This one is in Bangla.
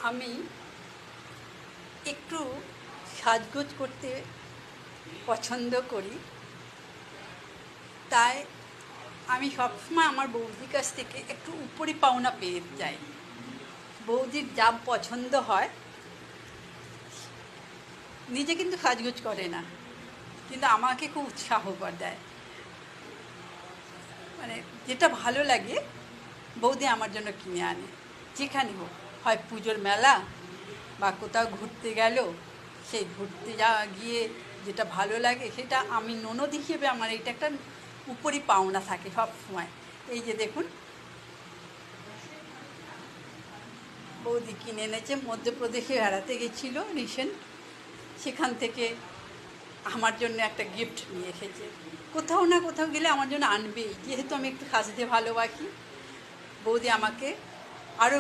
আমি একটু সাজগোজ করতে পছন্দ করি, তাই আমি সবসময় আমার বৌদির কাছ থেকে একটু উপরি পাওনা পেয়ে যাই। বৌদির যা পছন্দ হয়, নিজে কিন্তু সাজগোজ করে না, কিন্তু আমাকে খুব উৎসাহ দেয়। মানে যেটা ভালো লাগে বৌদি আমার জন্য কিনে আনে, যেখানে হোক, হয় পুজোর মেলা বা কোথাও ঘুরতে গেল, সেই ঘুরতে গিয়ে যেটা ভালো লাগে সেটা আমি ননদ হিসেবে আমার এটা একটা উপরি পাওনা থাকে সব সময়। এই যে দেখুন, বৌদি কিনে এনেছে, মধ্যপ্রদেশে বেড়াতে গেছিল রিসেন্ট, সেখান থেকে আমার জন্য একটা গিফট নিয়ে এসেছে। কোথাও না কোথাও গেলে আমার জন্য আনবেই, যেহেতু আমি একটু সাজতে ভালোবাসি। বৌদি আমাকে আরও